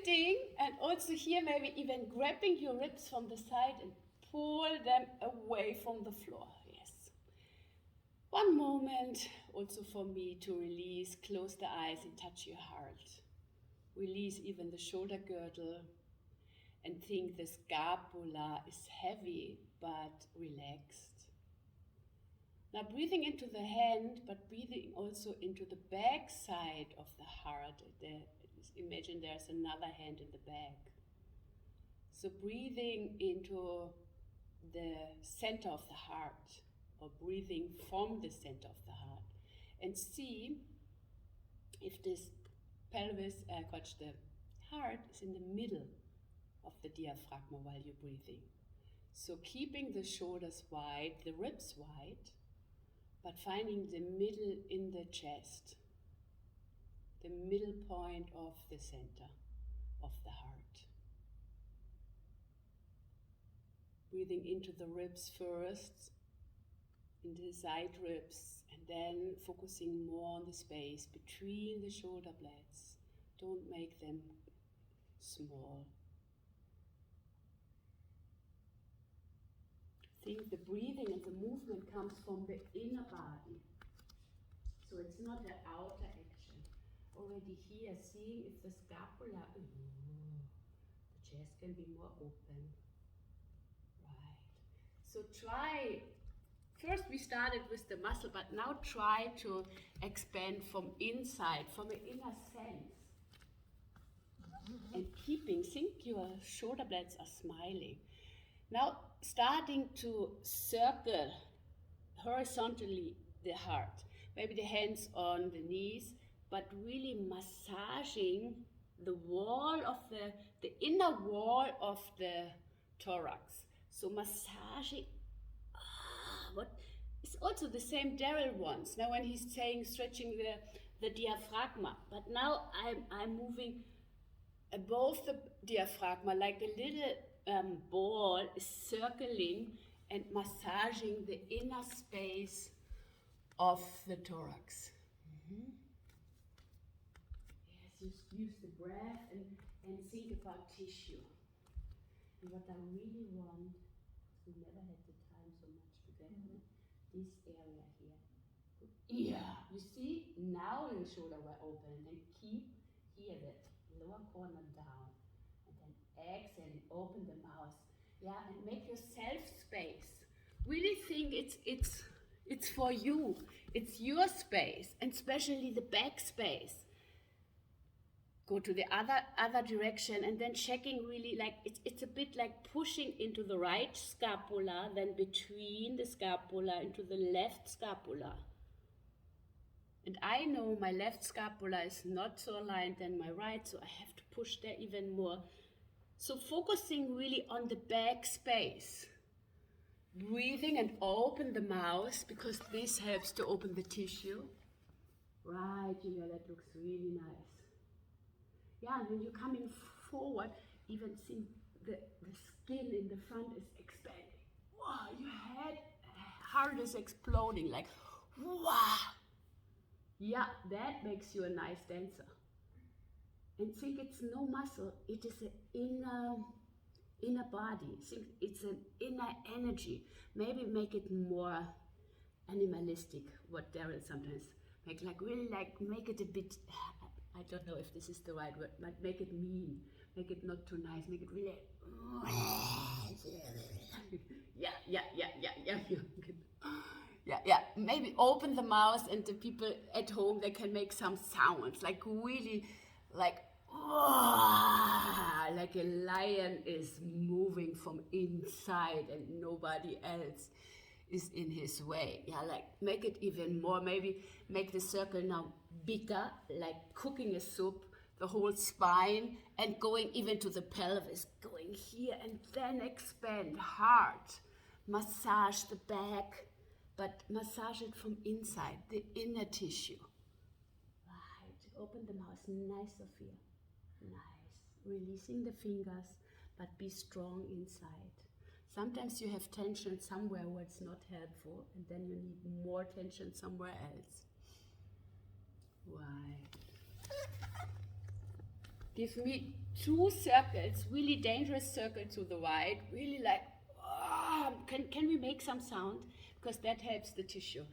sitting, and also here maybe even grabbing your ribs from the side and pull them away from the floor. Yes. One moment also for me to release, close the eyes and touch your heart. Release even the shoulder girdle and think the scapula is heavy but relaxed. Now breathing into the hand, but breathing also into the back side of the heart. Imagine there's another hand in the back. So breathing into the center of the heart, or breathing from the center of the heart, and see if this pelvis, the heart is in the middle of the diaphragm while you're breathing. So keeping the shoulders wide, the ribs wide, but finding the middle in the chest, the middle point of the center of the heart. Breathing into the ribs first, into the side ribs, and then focusing more on the space between the shoulder blades. Don't make them small. Think the breathing and the movement comes from the inner body. So it's not an outer action. Already here, seeing if the scapula, the chest can be more open. Right. So try, first we started with the muscle, but now try to expand from inside, from an inner sense. And think your shoulder blades are smiling. Now starting to circle horizontally the heart. Maybe the hands on the knees, but really massaging the wall of the inner wall of the thorax. So massaging, it's also the same Daryl once. Now when he's saying stretching the diaphragm, but now I'm moving above the diaphragm, like a little ball is circling and massaging the inner space of the thorax. Mm-hmm. Yes, use the breath and think about tissue. And what I really want, we never had the time so much together, this area here. Yeah, you see, now the shoulder were open, and then keep here the lower corner down, and then exhale and open the mouth. Yeah, and make yourself space. Really think it's for you. It's your space, and especially the back space. Go to the other direction, and then checking really like it's a bit like pushing into the right scapula, then between the scapula into the left scapula. And I know my left scapula is not so aligned than my right, so I have to push there even more. So focusing really on the back space. Breathing and open the mouth, because this helps to open the tissue. Right, Julia, that looks really nice. Yeah, and when you're coming forward, even see the skin in the front is expanding. Wow, your heart is exploding, like, wow. Yeah, that makes you a nice dancer. And think it's no muscle, it is an inner body. Think it's an inner energy. Maybe make it more animalistic, what Daryl sometimes make, like really like make it a bit, I don't know if this is the right word, but make it mean, make it not too nice, make it really, yeah, maybe open the mouth, and the people at home, they can make some sounds, like really, like a lion is moving from inside and nobody else is in his way. Yeah, like make it even more, maybe make the circle now bigger, like cooking a soup, the whole spine, and going even to the pelvis, going here, and then expand hard. Massage the back, but massage it from inside, the inner tissue. Right, open the mouth, nice, Sophia. Nice, releasing the fingers, but be strong inside. Sometimes you have tension somewhere where it's not helpful, and then you need more tension somewhere else. Right. Give me 2 circles, really dangerous circle to the right, really like, can we make some sound? Because that helps the tissue.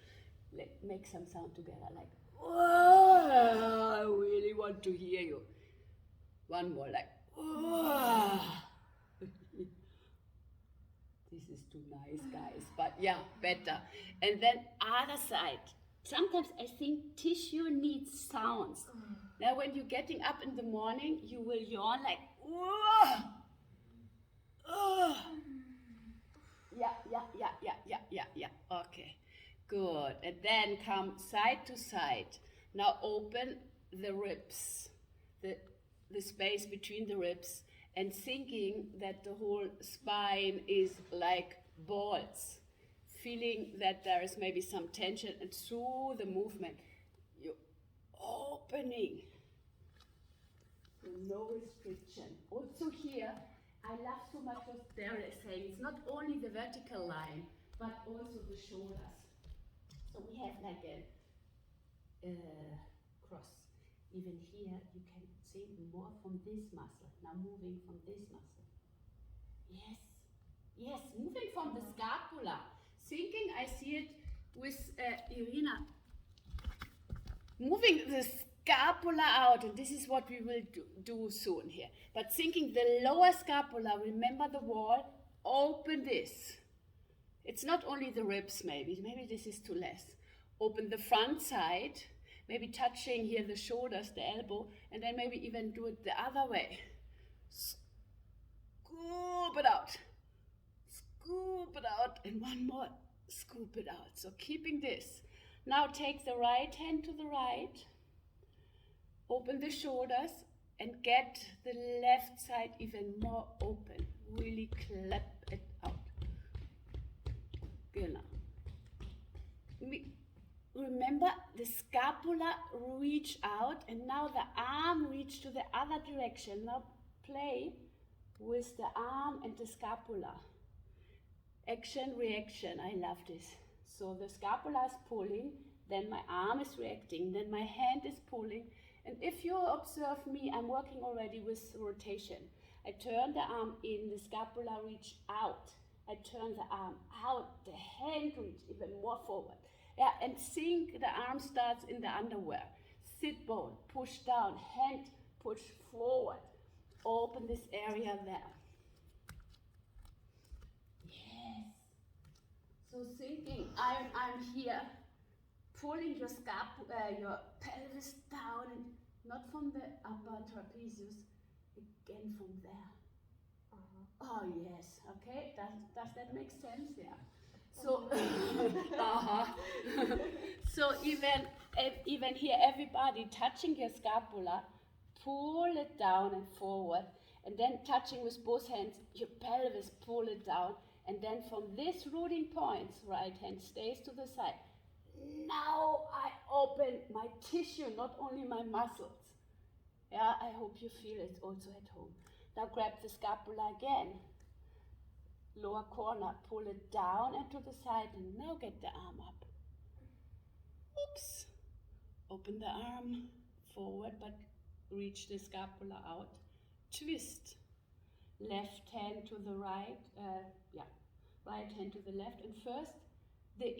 Make some sound together, like, I really want to hear you. One more, like, This is too nice, guys, but yeah, better. And then other side. Sometimes I think tissue needs sounds. Now when you're getting up in the morning, you will yawn like, yeah. Okay, good. And then come side to side. Now open the ribs, the space between the ribs, and thinking that the whole spine is like balls, feeling that there is maybe some tension, and through the movement, you're opening. No restriction. Also here, I love so much what Daryl is saying. It's not only the vertical line, but also the shoulders. So we have like a cross. Even here, you can think more from this muscle. Now moving from this muscle. Yes, moving from the scapula. Thinking, I see it with Irina. Moving the scapula out, and this is what we will do soon here. But thinking the lower scapula, remember the wall, open this. It's not only the ribs maybe this is too less. Open the front side, maybe touching here the shoulders, the elbow, and then maybe even do it the other way. Scoop it out. Scoop it out, and one more, scoop it out. So keeping this. Now take the right hand to the right, open the shoulders, and get the left side even more open. Really clap it out. Genau. Remember, the scapula reach out, and now the arm reach to the other direction. Now play with the arm and the scapula. Action, reaction, I love this. So the scapula is pulling, then my arm is reacting, then my hand is pulling. And if you observe me, I'm working already with rotation. I turn the arm in, the scapula reach out. I turn the arm out, the hand reach even more forward. Yeah, and think the arm starts in the underwear. Sit bone, push down, hand push forward. Open this area there. Yes. So thinking, I'm here, pulling your your pelvis down, not from the upper trapezius, again from there. Oh yes, okay, does that make sense? Yeah. So, so even here, everybody touching your scapula, pull it down and forward, and then touching with both hands, your pelvis, pull it down, and then from this rooting points, right hand stays to the side. Now I open my tissue, not only my muscles. Yeah, I hope you feel it also at home. Now grab the scapula again. Lower corner, pull it down and to the side, and now get the arm up. Oops. Open the arm forward, but reach the scapula out. Twist. Left hand to the right, right hand to the left, and first the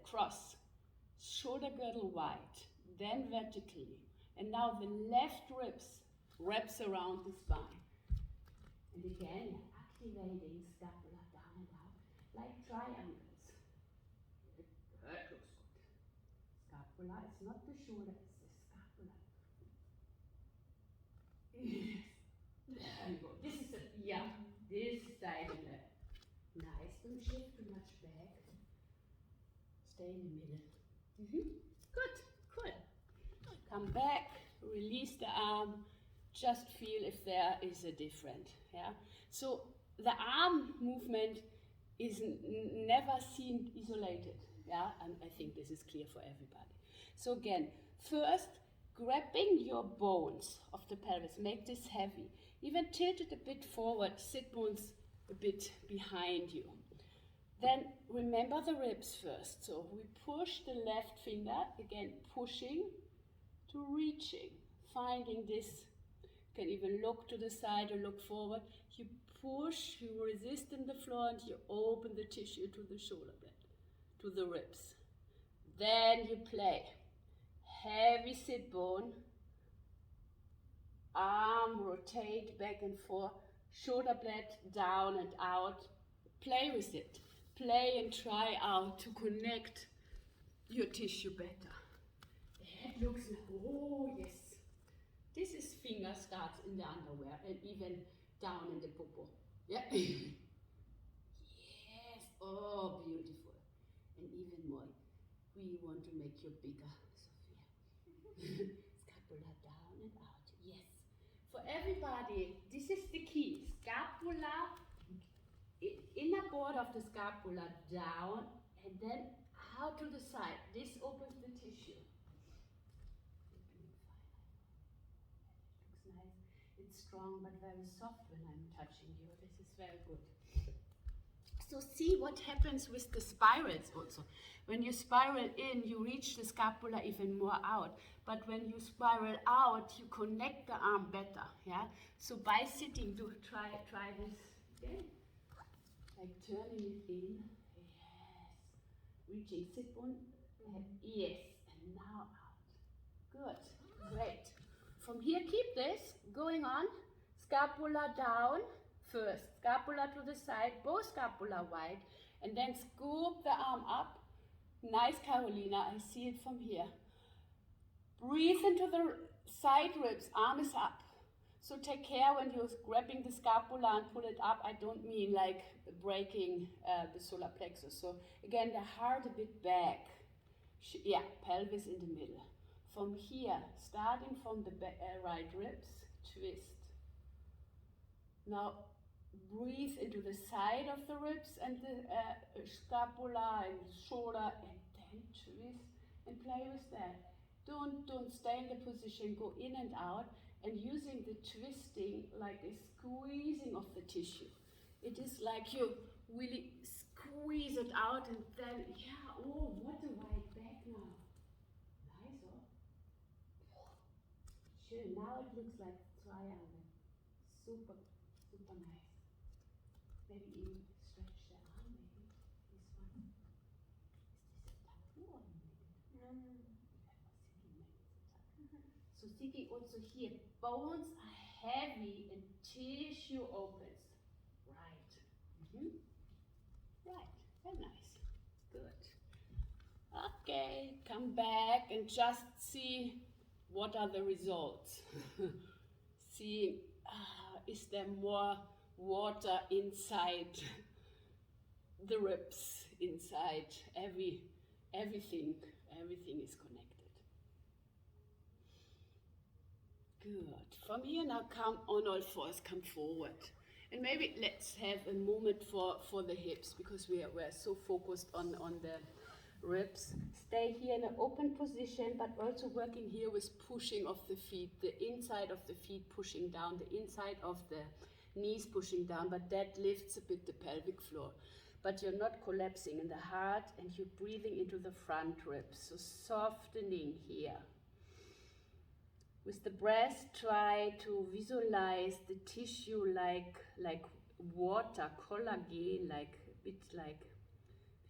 cross. Shoulder girdle wide, then vertically, and now the left ribs wraps around the spine. And again, activating scapula down and out, like triangles. Scapula, it's not the shoulder, it's the scapula. Yes. There you go. This is this side and left. Nice. Don't shift too much back. Stay in the middle. Good. Cool. Come back. Release the arm. Just feel if there is a difference. Yeah. So the arm movement is never seen isolated. Yeah. And I think this is clear for everybody. So again, first, grabbing your bones of the pelvis. Make this heavy. Even tilt it a bit forward. Sit bones a bit behind you. Then remember the ribs first. So we push the left finger, again pushing to reaching, finding this You can even look to the side or look forward. You push, you resist in the floor, and you open the tissue to the shoulder blade, to the ribs. Then you play. Heavy sit bone, arm rotate back and forth, shoulder blade down and out. Play with it. Play and try out to connect your tissue better. The head looks like, oh yes. This is finger starts in the underwear and even down in the popo. Yeah. Yes. Oh, beautiful. And even more. We want to make you bigger, Sophia. Scapula down and out. Yes. For everybody, this is the key. Scapula, inner border of the scapula down and then out to the side. This opens the tissue. It looks nice. It's strong but very soft when I'm touching you. This is very good. So see what happens with the spirals also. When you spiral in, you reach the scapula even more out. But when you spiral out, you connect the arm better. Yeah. So by sitting, try this again. Like turning it in. Yes. Reaching sit bone. Yes. And now out. Good. Great. From here, keep this going on. Scapula down. First, scapula to the side, both scapula wide, and then scoop the arm up. Nice, Carolina, I see it from here. Breathe into the side ribs, arm is up. So take care when you're grabbing the scapula and pull it up. I don't mean like breaking the solar plexus. So again, the heart a bit back. Yeah, pelvis in the middle. From here, starting from the right ribs, twist. Now, breathe into the side of the ribs and the scapula and the shoulder, and then twist and play with that. Don't stay in the position, go in and out, and using the twisting like a squeezing of the tissue. It is like you really squeeze it out and then, yeah, oh, what a wide back now. Nice, oh? Sure, now it looks like triangle. Super, super nice. Maybe even stretch the arm, maybe. This one. Is this a tattoo or naked? So thinking also here, bones are heavy and tissue opens. Right. Right. Very nice. Good. Okay, come back and just see what are the results. See, is there more water inside the ribs, inside everything is connected. Good. From here now, come on all fours, come forward. And maybe let's have a moment for the hips, because we're so focused on the ribs. Stay here in an open position, but also working here with pushing of the feet, the inside of the feet pushing down, the inside of the knees pushing down, but that lifts a bit the pelvic floor. But you're not collapsing in the heart, and you're breathing into the front ribs, so softening here. With the breath, try to visualize the tissue like water, collagen, like a bit like,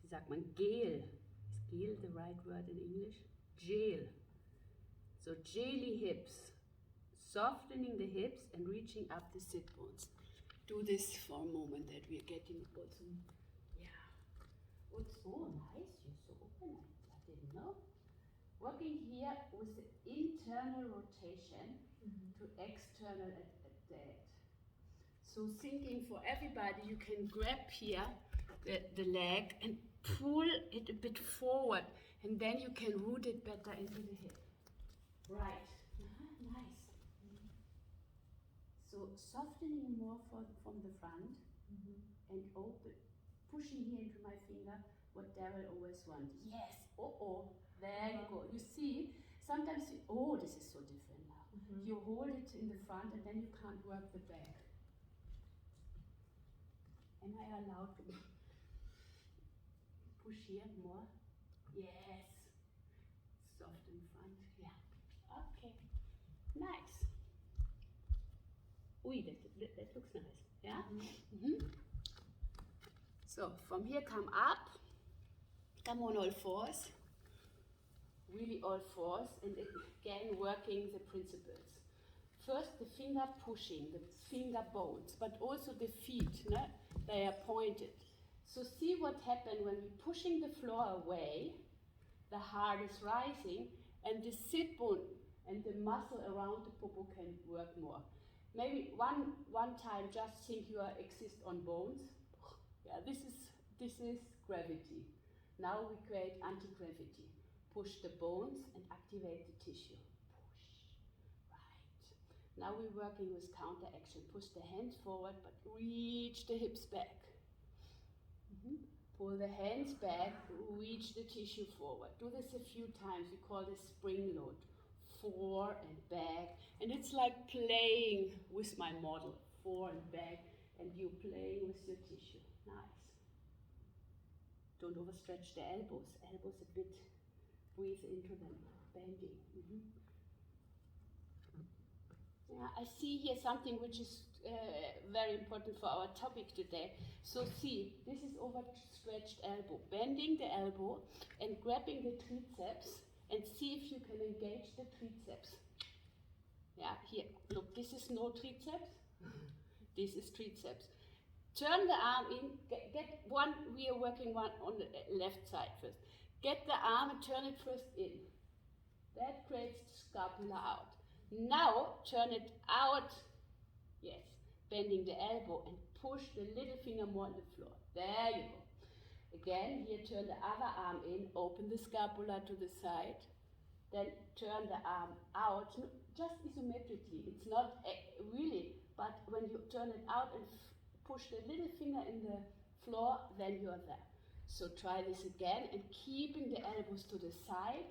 wie sagt man, Gel. Is Gel the right word in English? Gel. So jelly hips, softening the hips and reaching up the sit bones. Do this for a moment that we are getting also, yeah. Oh, so nice, you're so open, I didn't know. Working here with the internal rotation to external at that. So thinking for everybody, you can grab here the leg and pull it a bit forward, and then you can root it better into the hip. Right. Nice. So softening more from the front and open, pushing here into my finger, what Daryl always wants. Yes. There you go. You see, sometimes this is so different now. You hold it in the front and then you can't work the back. Am I allowed to push here more? Yes. Soft in front. Yeah. Okay. Nice. that looks nice. Yeah? So from here come up, come on all fours, really all fours, and again working the principles. First the finger pushing, the finger bones, but also the feet, no? They are pointed. So see what happened when we're pushing the floor away, the heart is rising, and the sit bone and the muscle around the popo can work more. Maybe one time just think you exist on bones. Yeah, this is gravity. Now we create anti-gravity. Push the bones and activate the tissue. Push. Right. Now we're working with counteraction. Push the hands forward, but reach the hips back. Pull the hands back, reach the tissue forward. Do this a few times. We call this spring load. Forward and back. And it's like playing with my model. Forward and back. And you playing with your tissue. Nice. Don't overstretch the elbows. Elbows a bit. Breathe into them. Bending. Yeah, I see here something which is very important for our topic today. So see, this is overstretched elbow. Bending the elbow and grabbing the triceps and see if you can engage the triceps. Yeah, here, look, this is no triceps. This is triceps. Turn the arm in, get one, we are working one on the left side first. Get the arm and turn it first in. That creates the scapula out. Now turn it out, yes, bending the elbow and push the little finger more on the floor. There you go. Again, here turn the other arm in, open the scapula to the side, then turn the arm out, just isometrically. It's not really, but when you turn it out and push the little finger in the floor, then you're there. So try this again and keeping the elbows to the side,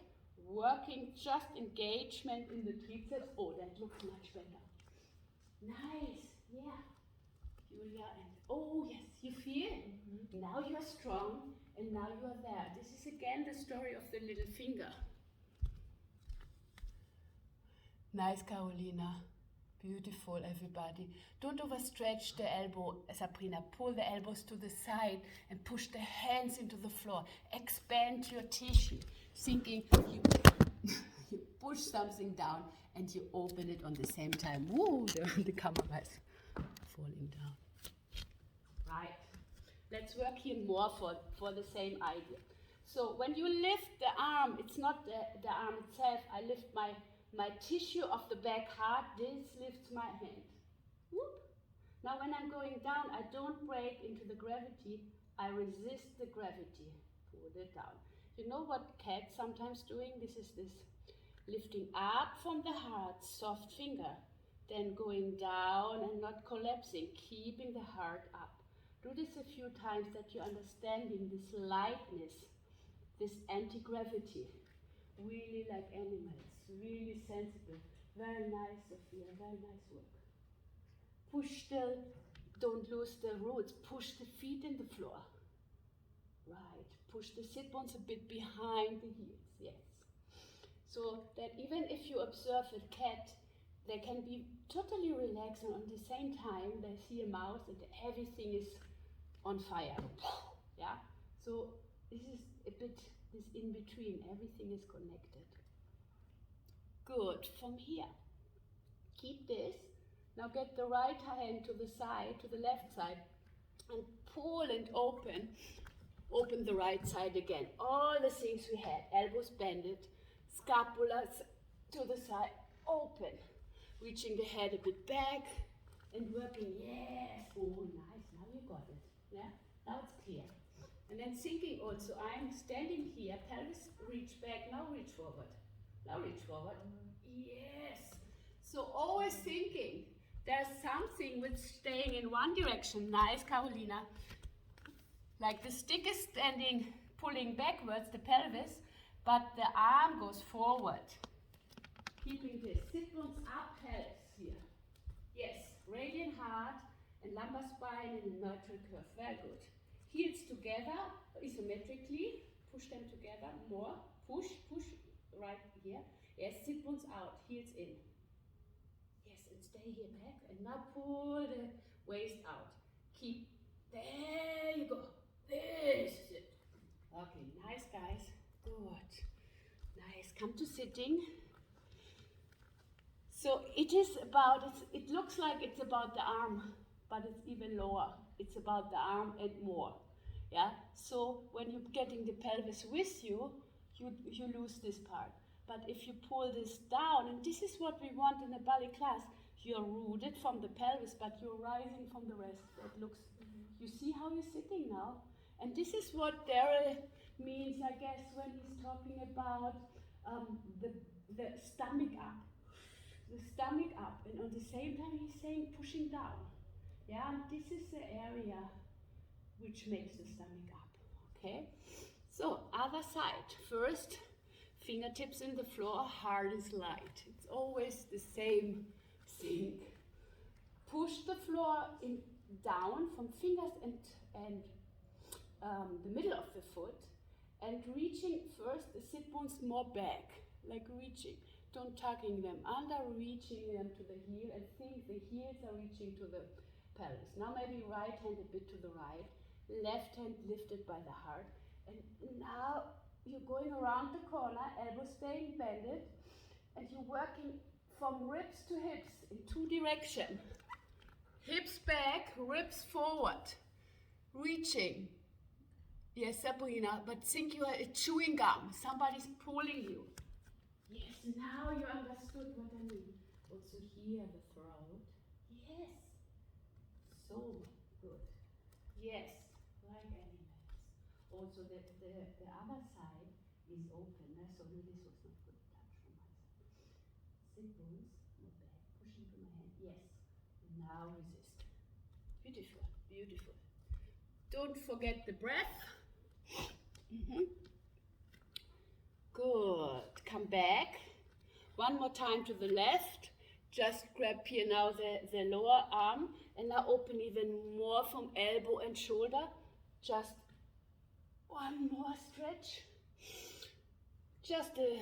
working just engagement in the triceps. Oh, that looks much better. Nice, yeah. Julia, and oh yes, you feel? Now you're strong and now you are there. This is again the story of the little finger. Nice, Carolina. Beautiful, everybody. Don't overstretch the elbow, Sabrina. Pull the elbows to the side and push the hands into the floor. Expand your tissue. Thinking you push something down and you open it on the same time. Woo, the camera is falling down. Right. Let's work here more for the same idea. So when you lift the arm, it's not the arm itself. I lift my tissue of the back heart. This lifts my hand. Whoop. Now when I'm going down, I don't break into the gravity. I resist the gravity. Pull it down. You know what cats sometimes doing? This is this lifting up from the heart, soft finger, then going down and not collapsing, keeping the heart up. Do this a few times that you're understanding this lightness, this anti-gravity. Really like animals, really sensible. Very nice, Sophia, very nice work. Push still, don't lose the roots. Push the feet in the floor. Right, push the sit bones a bit behind the heels, yes. So that even if you observe a cat, they can be totally relaxed and at the same time they see a mouse and everything is on fire. Yeah, so this is a bit this in between, everything is connected. Good, from here, keep this. Now get the right hand to the side, to the left side, and pull and open the right side again. All the things we had, elbows bended, scapulas to the side, open. Reaching the head a bit back and working, yes, oh nice, now you got it, yeah, now it's clear. And then thinking also, I'm standing here, pelvis reach back, now reach forward. Now reach forward, yes. So always thinking, there's something with staying in one direction, nice Carolina. Like the stick is standing, pulling backwards, the pelvis, but the arm goes forward. Keeping this, sit bones up, pelvis here. Yes, radiant heart and lumbar spine in a neutral curve, very good. Heels together, isometrically, push them together, more, push, right here. Yes, sit bones out, heels in. Yes, and stay here back, and now pull the waist out. Keep, there you go. This is it. Okay, nice guys, good. Nice, come to sitting. So it is about, it looks like it's about the arm, but it's even lower. It's about the arm and more. Yeah, so when you're getting the pelvis with you, you lose this part. But if you pull this down, and this is what we want in a ballet class, you're rooted from the pelvis, but you're rising from the rest. That looks, you see how you're sitting now? And this is what Daryl means, I guess, when he's talking about the stomach up. The stomach up, and on the same time he's saying pushing down. Yeah, and this is the area which makes the stomach up. Okay, so other side. First, fingertips in the floor, heart is light. It's always the same thing. Push the floor in down from fingers and the middle of the foot, and reaching first the sit bones more back, like reaching. Don't tucking them under, reaching them to the heel, and think the heels are reaching to the pelvis. Now maybe right hand a bit to the right, left hand lifted by the heart, and now you're going around the corner, elbows staying bended, and you're working from ribs to hips in two directions. Hips back, ribs forward, reaching. Yes, Sabrina, but think you are chewing gum. Somebody's pulling you. Yes, now you understood what I mean. Also here, the throat. Yes. So good. Yes, like animals. Also the other side is open. So no, this was not good touch from my side. Sit bones, not back, pushing to my hand. Yes. Now resist. Beautiful, beautiful. Don't forget the breath. Good. Come back. One more time to the left. Just grab here now the lower arm, and now open even more from elbow and shoulder. Just one more stretch. Just a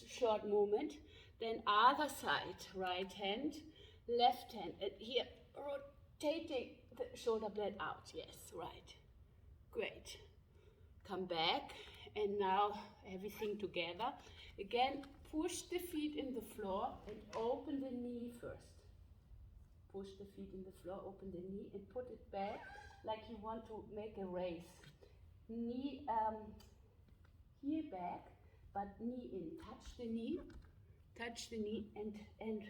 short movement. Then other side, right hand, left hand. And here, rotating the shoulder blade out. Yes, right. Great. Come back, and now everything together. Again, push the feet in the floor and open the knee first. Push the feet in the floor, open the knee, and put it back like you want to make a race. Knee, heel back, but knee in. Touch the knee, and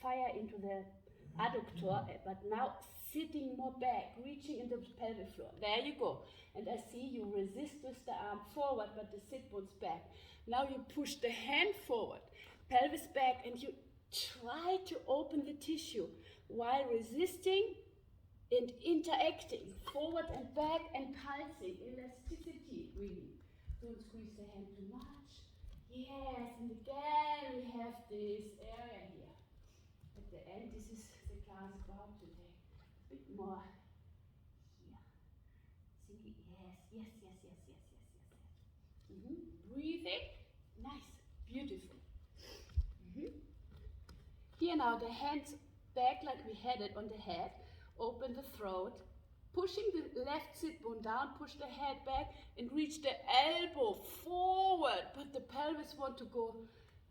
fire into the adductor, but now sitting more back, reaching into the pelvic floor. There you go. And I see you resist with the arm forward, but the sit bones back. Now you push the hand forward, pelvis back, and you try to open the tissue while resisting and interacting, forward and back and pulsing, elasticity really. Don't squeeze the hand too much. Yes, and again we have this area here. At the end, this is the class about today. A bit more here. See, yes. Breathing, nice, beautiful. Here now, the hands back like we had it on the head. Open the throat, pushing the left sit bone down, push the head back and reach the elbow forward, but the pelvis want to go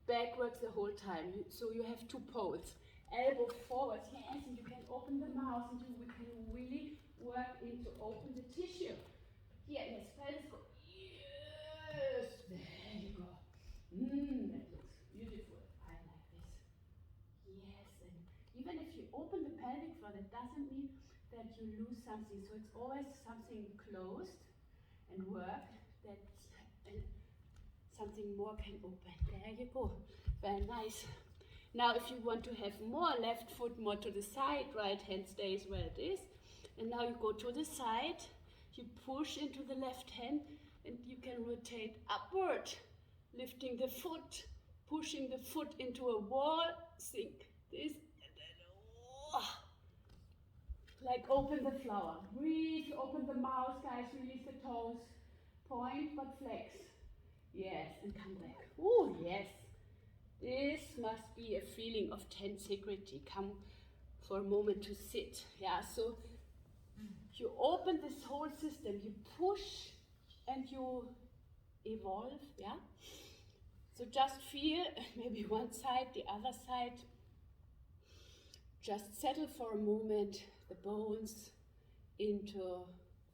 backwards the whole time. So you have two poles. Elbow forward, yes, and you can open the mouth and we can really work into open the tissue. Here, yes, pelvis go. Yes, there you go. That looks beautiful. I like this. Yes, and even if you open the pelvic floor, that doesn't mean that you lose something. So it's always something closed and work that something more can open. There you go. Very nice. Now if you want to have more, left foot more to the side, right hand stays where it is. And now you go to the side, you push into the left hand and you can rotate upward, lifting the foot, pushing the foot into a wall, sink this, and then, like open the flower. Breathe, open the mouth, guys, release the toes. Point but flex. Yes, and come back. Oh, yes. This must be a feeling of tensegrity. Come for a moment to sit. Yeah, so you open this whole system, you push and you evolve, yeah? So just feel maybe one side, the other side. Just settle for a moment the bones into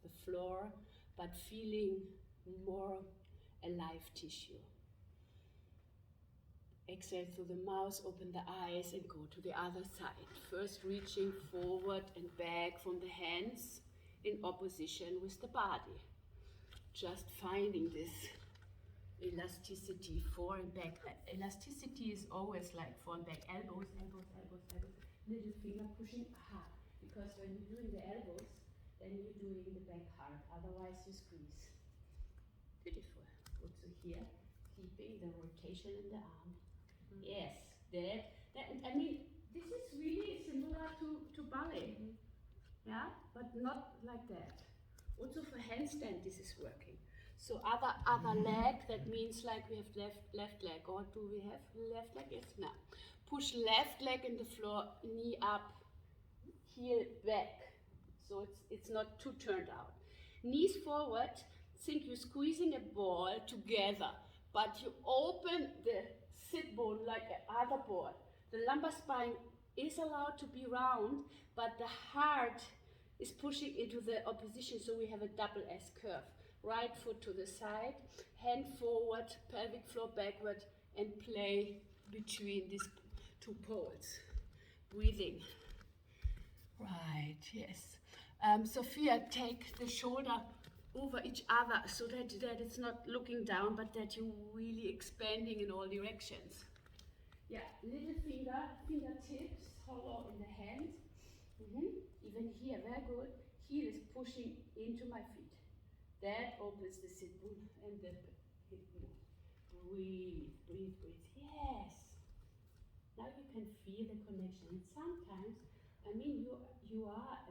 the floor, but feeling more alive tissue. Exhale through the mouth, open the eyes and go to the other side. First reaching forward and back from the hands in opposition with the body. Just finding this elasticity, forward and back. Elasticity is always like forward and back, elbows, elbows, elbows, elbows. Little finger pushing hard. Because when you're doing the elbows, then you're doing the back hard. Otherwise you squeeze. Beautiful. Also here, keeping the rotation in the arm. Yes, that, I mean, this is really similar to ballet. Yeah, but not like that. Also for handstand, this is working. So other leg, that means like we have left leg, or do we have left leg? Yes, no. Push left leg in the floor, knee up, heel back. So it's not too turned out. Knees forward, think you're squeezing a ball together, but you open the sit bone like another ball. The lumbar spine is allowed to be round, but the heart is pushing into the opposition, so we have a double S curve. Right foot to the side, hand forward, pelvic floor backward, and play between these two poles. Breathing. Right, yes. Sophia, take the shoulder over each other so that it's not looking down, but that you're really expanding in all directions. Yeah, little fingertips, hollow in the hand. Even here, very good. Heel is pushing into my feet. That opens the sit bone and the hip bone. Breathe, breathe, breathe. Yes. Now you can feel the connection. Sometimes, I mean, you are not a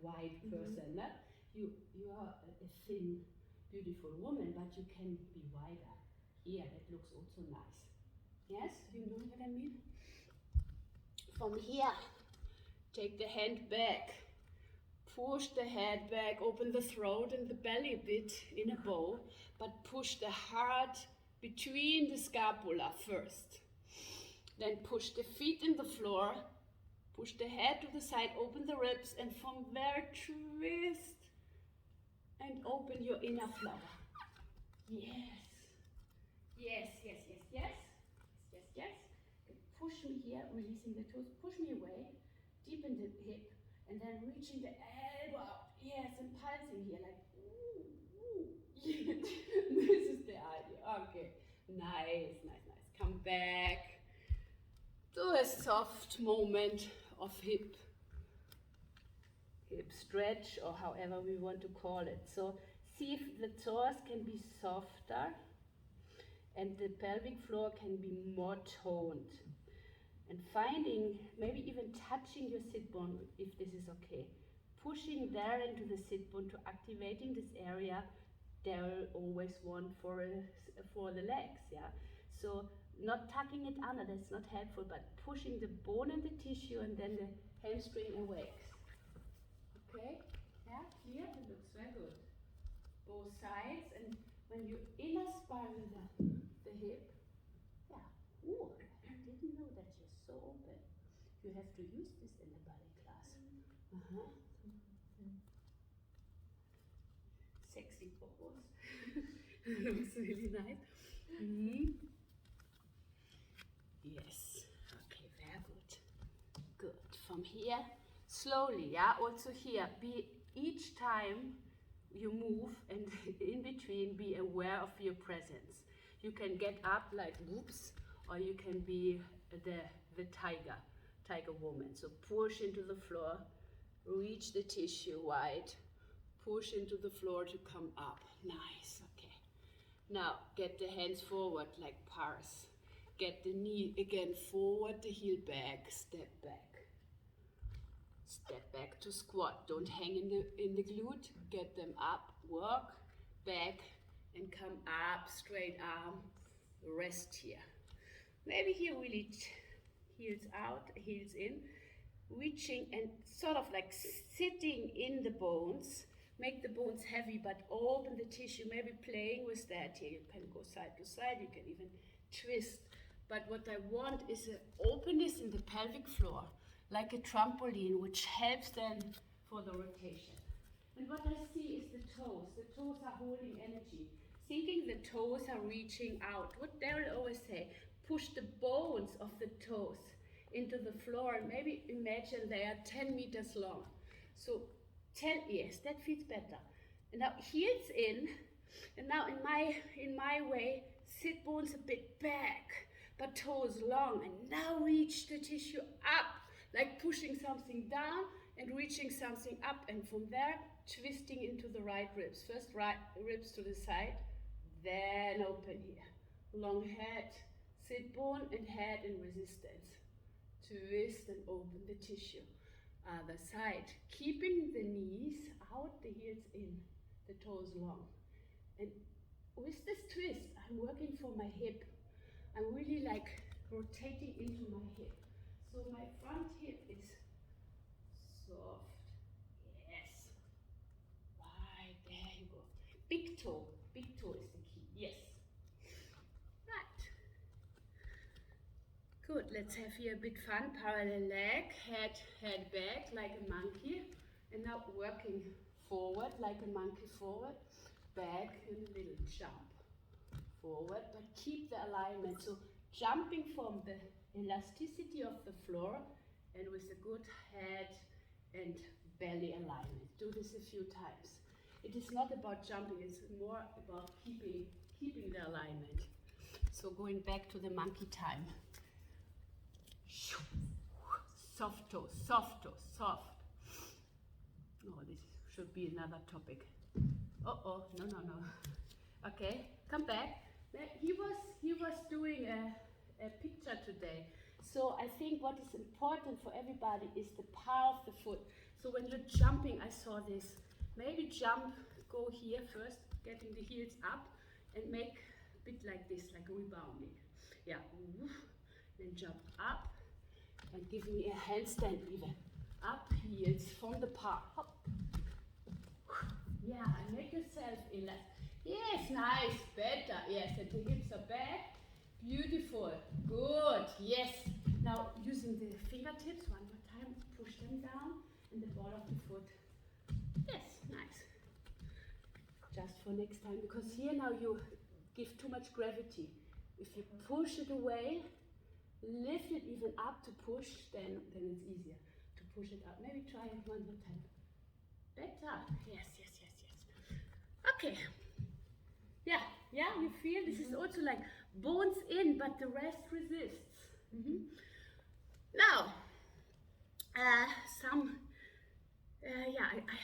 wide person, no? You are a thin, beautiful woman, but you can be wider. Here, that looks also nice. Yes, you know what I mean? From here, take the hand back. Push the head back, open the throat and the belly a bit in a bow, but push the heart between the scapula first. Then push the feet in the floor, push the head to the side, open the ribs, and from there twist and open your inner flower. Yes. Yes, yes, yes, yes. Yes, yes, yes. Push me here, releasing the toes, push me away, deepen the hip, and then reaching the elbow out. Yes, and pulsing here, like, ooh, ooh. This is the idea. Okay, nice, nice, nice. Come back to a soft moment of hip stretch, or however we want to call it. So see if the toes can be softer and the pelvic floor can be more toned. And finding, maybe even touching your sit bone if this is okay. Pushing there into the sit bone to activating this area. They'll always want for the legs, yeah. So not tucking it under, that's not helpful, but pushing the bone and the tissue, and then the hamstring awakes. Okay, yeah, clear, that looks very good. Both sides, and when you inner spiral the hip, yeah, ooh, I didn't know that you're so open. You have to use this in the ballet class. Sexy pose. Looks really nice. Yes. Okay, very good. Good. From here, slowly, yeah. Also here, be each time you move, and in between, be aware of your presence. You can get up like whoops, or you can be the tiger woman. So push into the floor, reach the tissue wide, push into the floor to come up. Nice, okay. Now get the hands forward like parse. Get the knee again forward, the heel back, step back. Step back to squat. Don't hang in the glute. Get them up, work, back, and come up, straight arm, rest here. Maybe he really heels out, heels in, reaching and sort of like sitting in the bones. Make the bones heavy, but open the tissue, maybe playing with that here. You can go side to side, you can even twist. But what I want is an openness in the pelvic floor, like a trampoline, which helps then for the rotation. And what I see is the toes. The toes are holding energy. Thinking the toes are reaching out. What Daryl always say, push the bones of the toes into the floor and maybe imagine they are 10 meters long. So 10, yes, that feels better. And now heels in, and now in my way, sit bones a bit back, but toes long, and now reach the tissue up, like pushing something down and reaching something up, and from there, twisting into the right ribs. First right ribs to the side, then open here. Long head, sit bone and head in resistance. Twist and open the tissue. Other side, keeping the knees out, the heels in, the toes long. And with this twist, I'm working for my hip. I'm really like rotating into my hip. So my front hip is soft. Yes. Right, there you go. Big toe is the key. Yes. Right. Good, let's have here a bit fun. Parallel leg, head back like a monkey. And now working forward like a monkey forward. Back and a little jump. Forward, but keep the alignment. So jumping from the elasticity of the floor and with a good head and belly alignment. Do this a few times. It is not about jumping, it's more about keeping the alignment. So going back to the monkey time. Soft toes, soft toes, soft. Oh, this should be another topic. Oh, no. Okay, come back. He was doing a picture today. So I think what is important for everybody is the power of the foot. So when you're jumping, I saw this. Maybe jump, go here first, getting the heels up, and make a bit like this, like rebounding. Yeah, then jump up, and give me a handstand even. Up, heels from the park. Hop. Yeah, and make yourself elastic. Yes, nice, better. Yes, and the hips are back. Beautiful, good, yes. Now using the fingertips, one more time, push them down, and the ball of the foot. Yes, nice. Just for next time, because here now you give too much gravity. If you push it away, lift it even up to push, then it's easier to push it up. Maybe try it one more time. Better, yes. Okay. Yeah, you feel this is also like bones in, but the rest resists. Now, I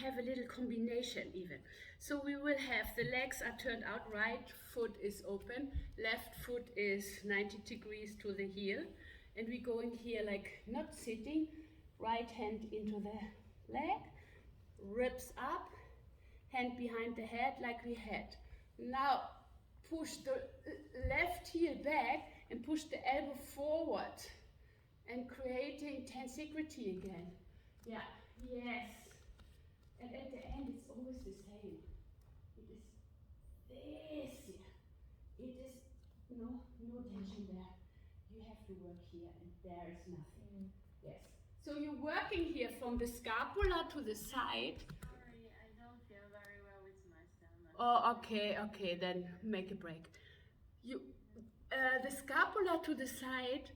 have a little combination even. So we will have the legs are turned out, right foot is open, left foot is 90 degrees to the heel, and we go in here like not sitting, right hand into the leg, ribs up, hand behind the head like we had. Now push the left heel back and push the elbow forward and creating tensegrity again. Yeah, yes. And at the end it's always the same. It is this here. It is no tension there. You have to work here and there is nothing. Yes. So you're working here from the scapula to the side. Sorry, I don't feel very well with my stomach. Oh, okay, then make a break. You, the scapula to the side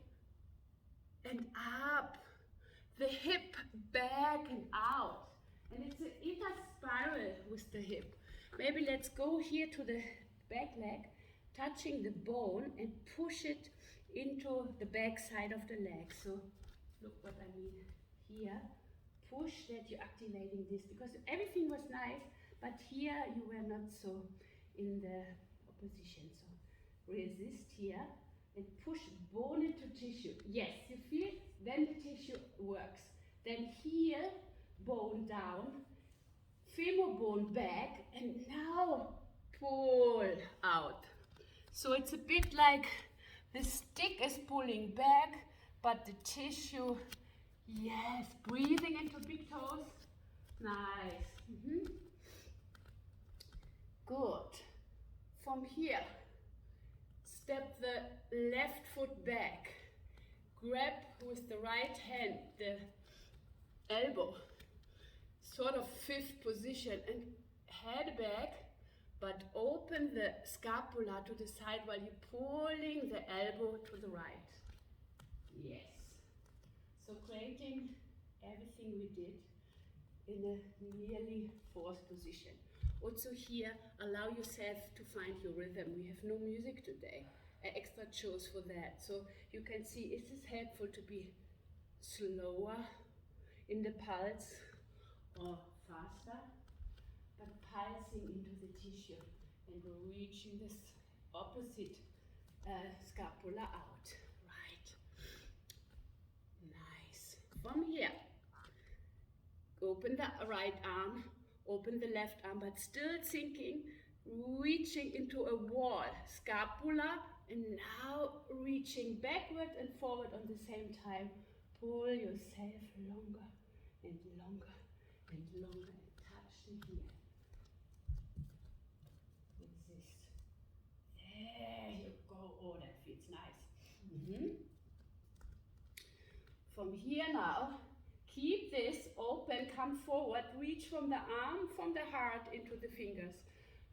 and up, the hip back and out, and it's an inner spiral with the hip. Maybe let's go here to the back leg, touching the bone and push it into the back side of the leg. So look what I mean here. Push that you're activating this, because everything was nice, but here you were not so in the opposition. So resist here and push bone into tissue. Yes, you feel? Then the tissue works. Then heel, bone down, femur bone back, and now pull out. So it's a bit like the stick is pulling back, but the tissue, yes, breathing into big toes. Nice. Good. From here, step the left foot back. Grab with the right hand the elbow, sort of fifth position, and head back, but open the scapula to the side while you're pulling the elbow to the right. Yes. So creating everything we did in a nearly fourth position. Also here, allow yourself to find your rhythm. We have no music today. I extra chose for that. So you can see, is this helpful to be slower in the pulse or faster? But pulsing into the tissue and reaching this opposite scapula out. Right. Nice. From here, open the right arm, open the left arm, but still thinking, reaching into a wall, scapula, and now reaching backward and forward on the same time. Pull yourself longer and longer and longer and touch the heel. Resist. There you go. Oh, that feels nice. From here now, keep this open, come forward, reach from the arm, from the heart into the fingers.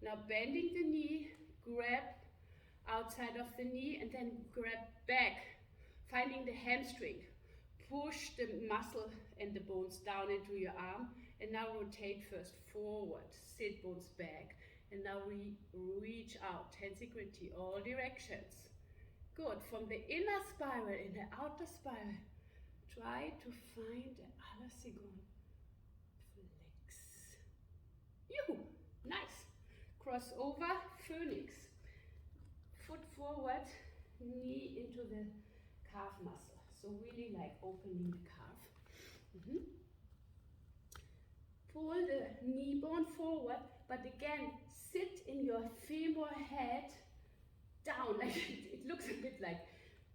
Now bending the knee, grab outside of the knee and then grab back, finding the hamstring. Push the muscle and the bones down into your arm and now rotate first forward, sit bones back and now reach out, tensegrity, all directions. Good, from the inner spiral in the outer spiral, try to find the other sigon. Flex. Yoo-hoo, nice. Cross over, phoenix. Foot forward, knee into the calf muscle. So really like opening the calf. Pull the knee bone forward, but again, sit in your femur head down. Like it looks a bit like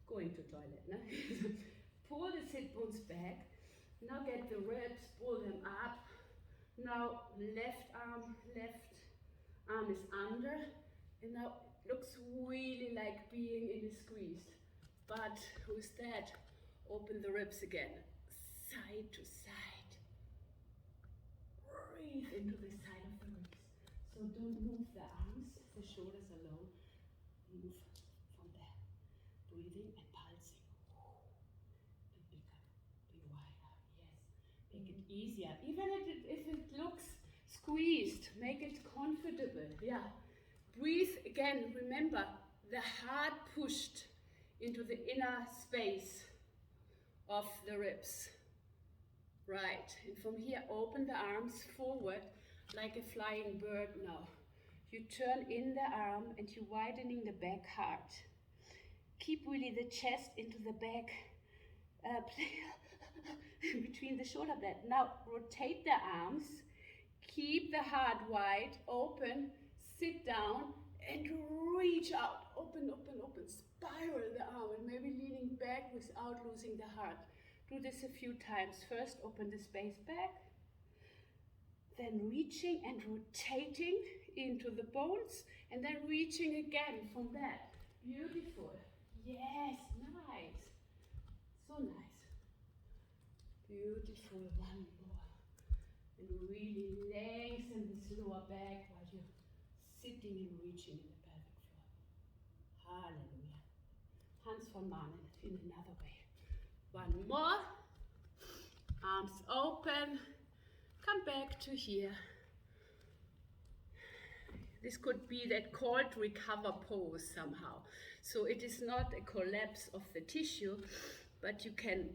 going to toilet. No? Pull the sit bones back. Now get the ribs, pull them up. Now left arm is under. And now it looks really like being in a squeeze. But with that, open the ribs again. Side to side. Breathe into the side of the ribs. So don't move the arms, the shoulders alone. Move from there. Breathing and pulsing. Be bigger, be wider. Yes. Make it easier. Even if it looks squeezed, make it comfortable. Yeah. Breathe again. Remember, the heart pushed into the inner space of the ribs. Right. And from here, open the arms forward like a flying bird now. You turn in the arm and you're widening the back heart. Keep really the chest into the back, between the shoulder blade. Now rotate the arms, keep the heart wide, open, sit down and reach out. Open, open, open, spiral the arm and maybe leaning back without losing the heart. Do this a few times. First, open the space back. Then reaching and rotating into the bones and then reaching again from that. Beautiful. Yes, nice. So nice. Beautiful. One more. And really lengthen this lower back while you're sitting and reaching in the pelvic floor. Hallelujah. Hands von Mannen in another way. One more. Arms open. Come back to here. This could be that called recover pose somehow. So it is not a collapse of the tissue, but you can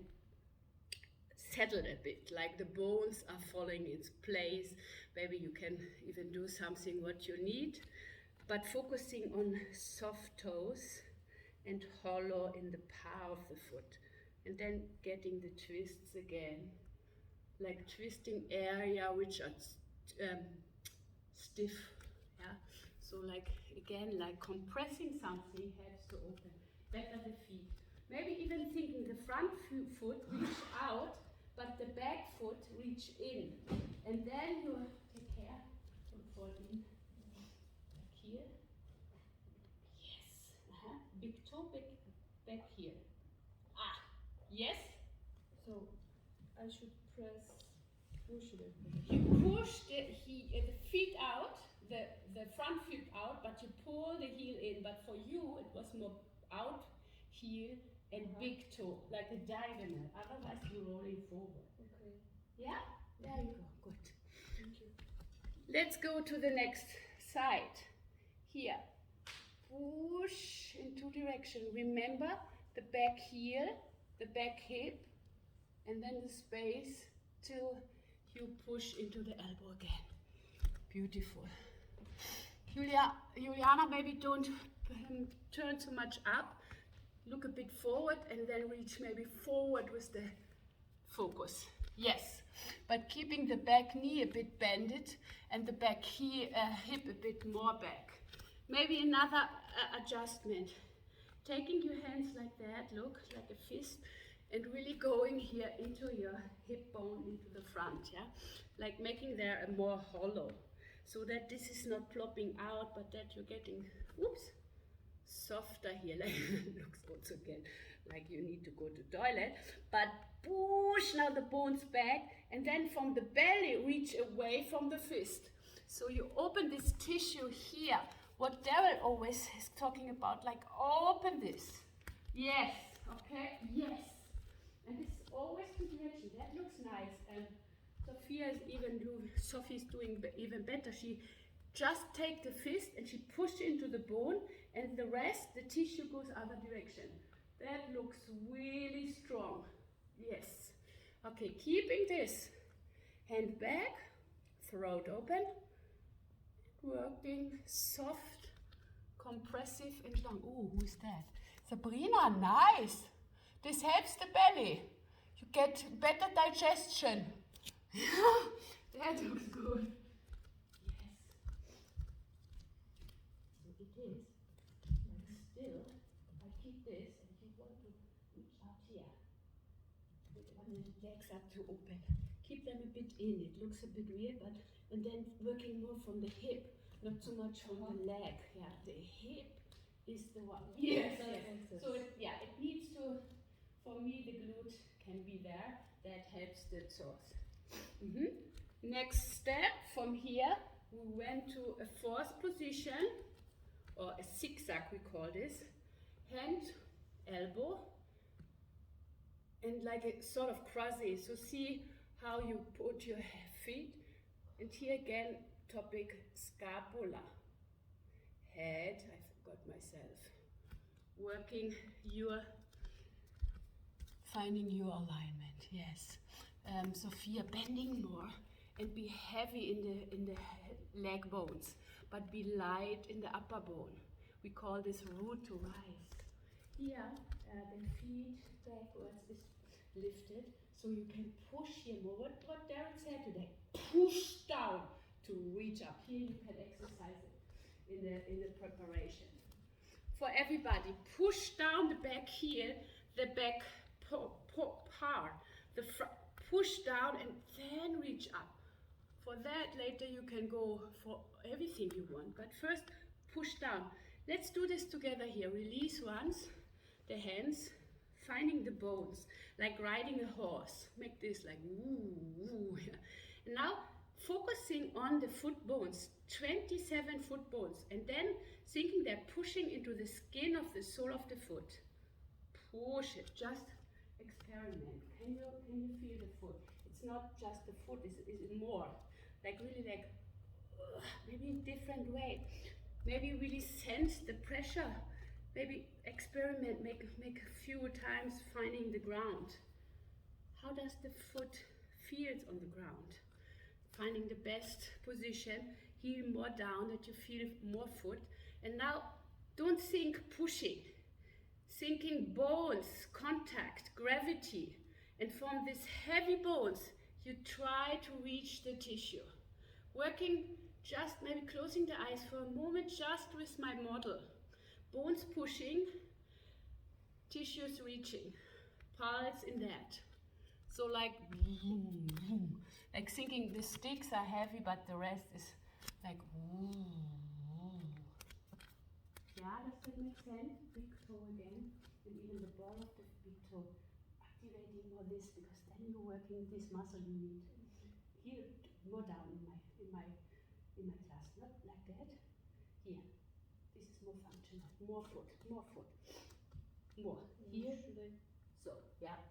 settle a bit, like the bones are falling in place. Maybe you can even do something what you need, but focusing on soft toes and hollow in the palm of the foot. And then getting the twists again, like twisting area which are stiff. Yeah. So like, again, like compressing something helps to open better the feet. Maybe even thinking the front foot reach out, but the back foot reach in. And then you take care, don't fall in. Back here. Yes. Big toe back here. Ah, yes. So I should press, push it. You push the feet out, the front foot out, but you pull the heel in. But for you, it was more out heel and big toe, like a diagonal. Otherwise, you're rolling forward. Okay. Yeah? There you go. Good. Thank you. Let's go to the next side. Here. Push in two directions. Remember the back heel, the back hip, and then the space till you push into the elbow again. Beautiful. Juliana, maybe don't turn so much up. Look a bit forward and then reach maybe forward with the focus. Yes, but keeping the back knee a bit bended and the back hip a bit more back. Maybe another adjustment. Taking your hands like that, look, like a fist, and really going here into your hip bone, into the front, yeah? Like making there a more hollow, so that this is not plopping out, but that you're getting, whoops, softer here. Like, looks also again like you need to go to toilet, but push now the bones back, and then from the belly, reach away from the fist. So you open this tissue here, what Daryl always is talking about, like open this. Yes, okay, yes. And this is always two direction. That looks nice. And Sophie's doing even better. She just take the fist and she push into the bone, and the rest, the tissue goes other direction. That looks really strong. Yes. Okay, keeping this. Hand back, throat open, working soft, compressive and long. Oh, who is that? Sabrina, nice. This helps the belly. You get better digestion. That looks good. Yes. So it is. Like still, I keep this, and you want to reach out here. Want the legs up to open. Keep them a bit in. It looks a bit weird, but and then working more from the hip, not so much from the leg. Yeah, the hip is the one. Yes. Yes. So it needs to. For me, the glute can be there. That helps the psoas. Next step from here, we went to a fourth position, or a zigzag we call this. Hand, elbow, and like a sort of crossy. So see how you put your feet. And here again, topic scapula. Head, I forgot myself. Working your finding your alignment, yes. Sophia, bending more and be heavy in the leg bones, but be light in the upper bone. We call this root to rise. Here, the feet backwards is lifted, so you can push here more. What Darren said today, push down to reach up. Here you can exercise it in the preparation. For everybody, push down the back heel, the back part, the front, push down and then reach up. For that, later you can go for everything you want, but first push down. Let's do this together here. Release once, the hands, finding the bones, like riding a horse. Make this like woo, woo. And now focusing on the foot bones, 27 foot bones, and then thinking they're pushing into the skin of the sole of the foot. Push it, just experiment. Can you feel the foot? It's not just the foot, it's more. Like really like, maybe in different way. Maybe really sense the pressure. Maybe experiment, make a few times finding the ground. How does the foot feel on the ground? Finding the best position, heel more down that you feel more foot. And now don't think pushing. Thinking bones, contact, gravity. And from these heavy bones, you try to reach the tissue. Working Just maybe closing the eyes for a moment, just with my model. Bones pushing, tissues reaching, pulse in that. So like thinking the sticks are heavy, but the rest is like Yeah, does that make sense? Big toe again, and even the ball of the big toe. Activating more this, because then you're working this muscle you need. Here, more down in my class, not like that. Here, this is more functional. More foot, more. Here, so yeah.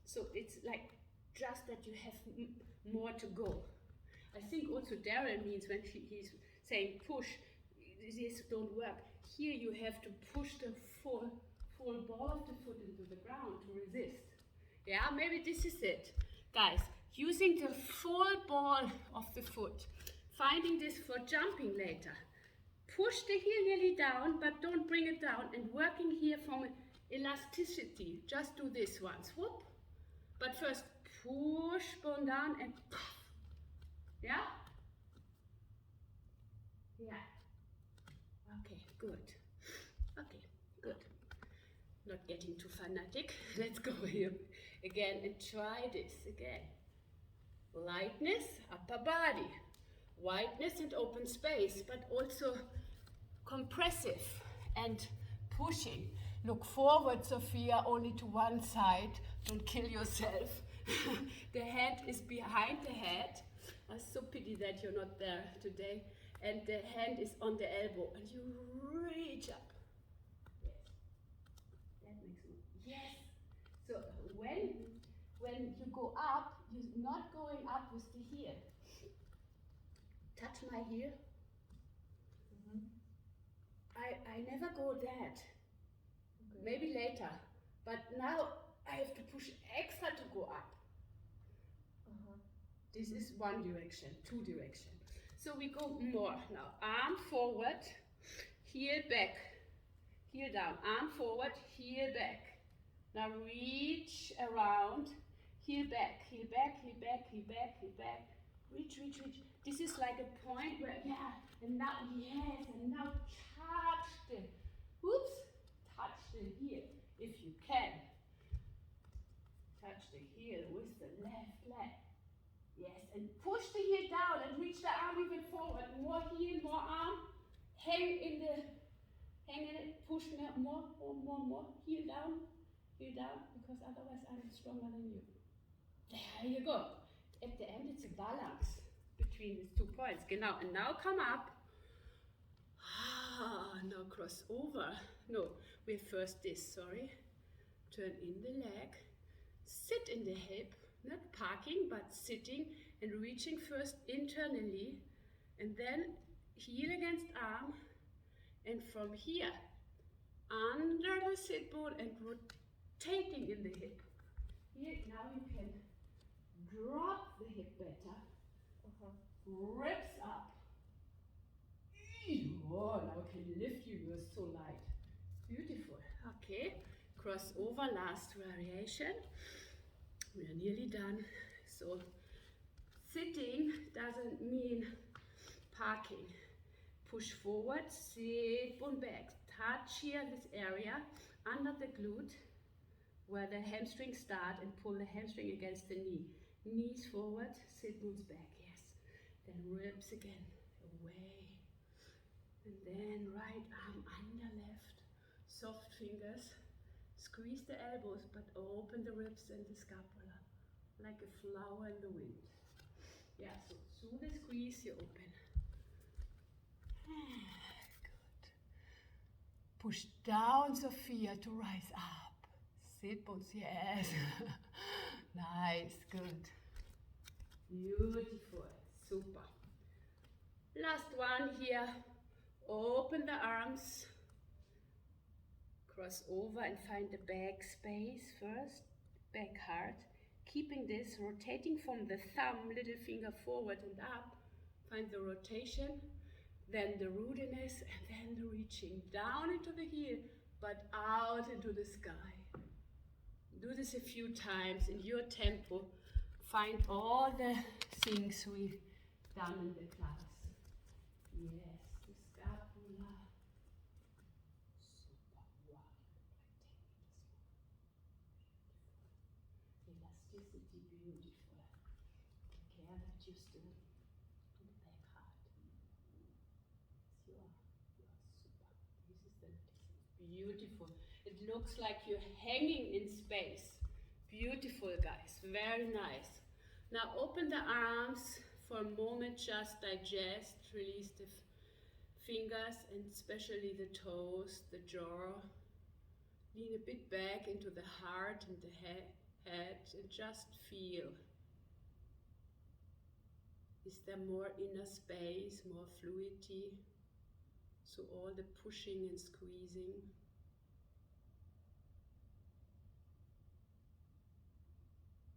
So it's like just that you have more to go. I think also Daryl means when he's saying push, this don't work. Here you have to push the full ball of the foot into the ground to resist. Yeah, maybe this is it. Guys, using the full ball of the foot, finding this for jumping later. Push the heel nearly down, but don't bring it down, and working here from elasticity. Just do this once, whoop. But first, push bone down and puff. Yeah? Yeah. Okay, good. Okay, good. Not getting too fanatic. Let's go here again and try this again. Lightness, upper body. Wideness and open space, but also compressive and pushing. Look forward, Sophia, only to one side. Don't kill yourself. The head is behind the head. I so pity that you're not there today. And the hand is on the elbow, and you reach up. Yes. That makes sense. Yes. So when you go up, you're not going up with the heel. Touch my heel. I never go that. Okay. Maybe later. But now I have to push extra to go up. This is one direction, two direction. So we go more now. Arm forward, heel back, heel down. Arm forward, heel back. Now reach around, heel back, heel back, heel back, heel back, heel back. Reach. This is like a point where, yeah, and now, yes, and now touch the heel, if you can. Touch the heel with the left leg. Yes, and push the heel down and reach the arm even forward. More heel, more arm. Hang in it, push more. Heel down, because otherwise I'm stronger than you. There you go. At the end it's a balance between these 2 points. Genau, and now come up. Now cross over. No, we have first this, sorry. Turn in the leg. Sit in the hip. Not parking, but sitting and reaching first internally, and then heel against arm, and from here, under the sit bone and rotating in the hip. Here, now you can drop the hip better, ribs up. Oh, now I can lift you, you're so light. Beautiful. Okay, cross over, last variation. We are nearly done. So sitting doesn't mean parking. Push forward, sit bone back. Touch here this area under the glute where the hamstrings start, and pull the hamstring against the knee. Knees forward, sit bones back, yes. Then ribs again, away. And then right arm under left. Soft fingers. Squeeze the elbows, but open the ribs and the scapula, like a flower in the wind. Yeah, so through the squeeze, you open. Good. Push down, Sophia, to rise up. Sit bones, yes. Nice, good. Beautiful, super. Last one here. Open the arms. Cross over and find the back space first, back hard. Keeping this, rotating from the thumb, little finger forward and up. Find the rotation, then the rootedness, and then the reaching down into the heel, but out into the sky. Do this a few times in your tempo. Find all the things we've done in the class. Yes, the scapula. Super. Wow. Like 10 meters long. Elasticity, beautiful. The care that you still in the back heart. Yes, you are super. This is the beautiful. It looks like you're hanging in space. Beautiful, guys. Very nice. Now open the arms for a moment. Just digest. Release the fingers and especially the toes, the jaw. Lean a bit back into the heart and the head and just feel. Is there more inner space, more fluidity? So all the pushing and squeezing